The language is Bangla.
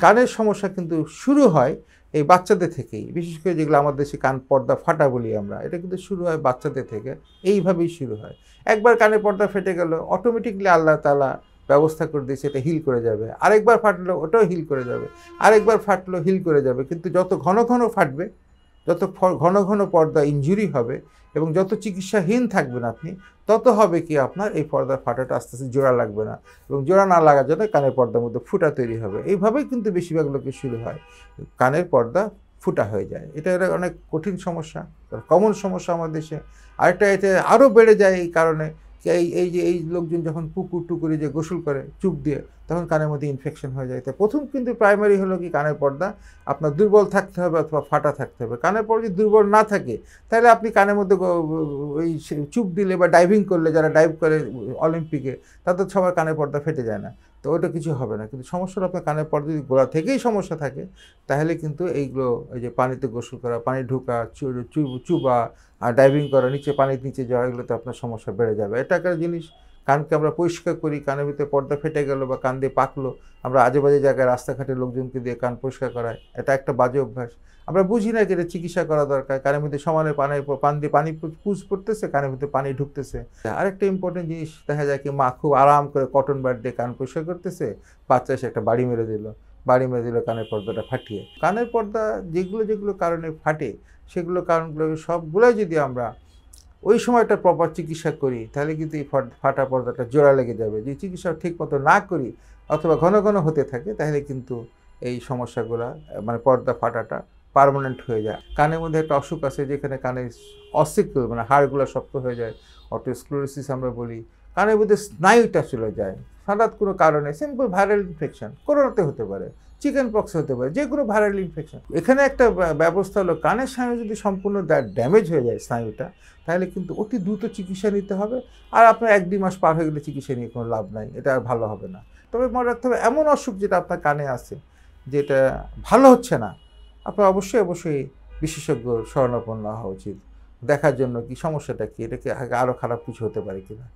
কানের সমস্যা কিন্তু শুরু হয় এই বাচ্চাদের থেকেই। বিশেষ করে যেগুলো আমাদের দেশে কান পর্দা ফাটা বলি আমরা। এটা কিন্তু শুরু হয় বাচ্চাদের থেকে। এইভাবেই শুরু হয়। একবার কানের পর্দা ফেটে গেল, অটোমেটিক্যালি আল্লাহ তাআলা ব্যবস্থা করে দিয়েছে এটা হিল করে যাবে। আরেকবার ফাটলো ওটাও হিল করে যাবে। আরেকবার ফাটলো হিল করে যাবে। কিন্তু যত ঘন ঘন ফাটবে, যত ঘন ঘন পর্দা ইনজুরি হবে এবং যত চিকিৎসাহীন থাকবেন আপনি, তত হবে কি আপনার এই পর্দার ফাটাটা আস্তে আস্তে জোড়া লাগবে না, এবং জোড়া না লাগার জন্য কানের পর্দার মধ্যে ফুটা তৈরি হবে। এইভাবেই কিন্তু বেশিরভাগ লোকের শুরু হয়, কানের পর্দা ফুটা হয়ে যায়। এটা অনেক কঠিন সমস্যা, কমন সমস্যা আমাদের দেশে। আরেকটা এতে আরও বেড়ে যায় এই কারণে, এই লোকজন যখন পুকুর টুকুরে যে গোসল করে চুপ দিয়ে, তখন কানের মধ্যে ইনফেকশন হয়ে যায়। তো প্রথম কিন্তু প্রাইমারি হলো কি কানের পর্দা আপনার দুর্বল থাকতে হবে অথবা ফাটা থাকতে হবে। কানের পর্দা যদি দুর্বল না থাকে, তাহলে আপনি কানের মধ্যে ওই চুপ দিলে বা ডাইভিং করলে, যারা ডাইভ করে অলিম্পিকে, তাদের সবার কানের পর্দা ফেটে যায় না, তো ওটা কিছু হবে না। কিন্তু সমস্যাটা আপনার কানের পর্দা যদি গোড়া থেকেই সমস্যা থাকে, তাহলে কিন্তু এইগুলো, এই যে পানিতে গোসল করা, পানি ঢোকা, চুবা আর ডাইভিং করা, নিচে পানির নিচে যাওয়া, এগুলোতে আপনার সমস্যা বেড়ে যাবে। এটা একটা জিনিস। কানকে আমরা পরিষ্কার করি, কানের ভিতরে পর্দা ফেটে গেল বা কান দিয়ে পাকলো, আমরা আজে বাজে জায়গায় রাস্তাঘাটে লোকজনকে দিয়ে কান পরিষ্কার করাই, এটা একটা বাজে অভ্যাস। আমরা বুঝি না যে এটা চিকিৎসা করা দরকার। কানের মধ্যে সমানে পান দিয়ে পানি পুজ পড়তেছে, কানের ভিতরে পানি ঢুকতেছে। আরেকটা ইম্পর্টেন্ট জিনিস দেখা যায় কি, মা খুব আরাম করে কটন বাড দিয়ে কান পরিষ্কার করতেছে, বাচ্চা এসে একটা বাড়ি মেরে দিল কানের পর্দাটা ফাটিয়ে। কানের পর্দা যেগুলো কারণে ফাটে, সেগুলো কারণগুলো সবগুলোই যদি আমরা ওই সময়টা প্রপার চিকিৎসা করি, তাহলে কিন্তু এই ফাটা পর্দাটা জোড়া লেগে যাবে। যদি চিকিৎসা ঠিক মতো না করি অথবা ঘন ঘন হতে থাকে, তাহলে কিন্তু এই সমস্যাগুলো, মানে পর্দা ফাটাটা পার্মানেন্ট হয়ে যায়। কানের মধ্যে একটা অসুখ আছে যেখানে কানের অসিকল, মানে হাড়গুলো শক্ত হয়ে যায়, অটোস্ক্লেরোসিস আমরা বলি। কানের মধ্যে স্নায়ুটা চলে যায় হঠাৎ কোনো কারণে। সিম্পল ভাইরাল ইনফেকশন, করোনাতে হতে পারে, চিকেন পক্স হতে পারে, যে কোনো ভাইরাল ইনফেকশন। এখানে একটা ব্যবস্থা হলো, কানের স্নায়ু যদি সম্পূর্ণ ড্যামেজ হয়ে যায় স্নায়ুটা, তাহলে কিন্তু অতি দ্রুত চিকিৎসা নিতে হবে। আর আপনার 1-2 মাস পার হয়ে গেলে চিকিৎসা নিয়ে কোনো লাভ নাই, এটা আর ভালো হবে না। তবে মনে রাখতে হবে, এমন অসুখ যেটা আপনার কানে আছে, যেটা ভালো হচ্ছে না, আপনার অবশ্যই বিশেষজ্ঞ শরণাপন্ন হওয়া উচিত, দেখার জন্য কি সমস্যাটা কি, এটা কি আরও খারাপ কিছু হতে পারে কিনা।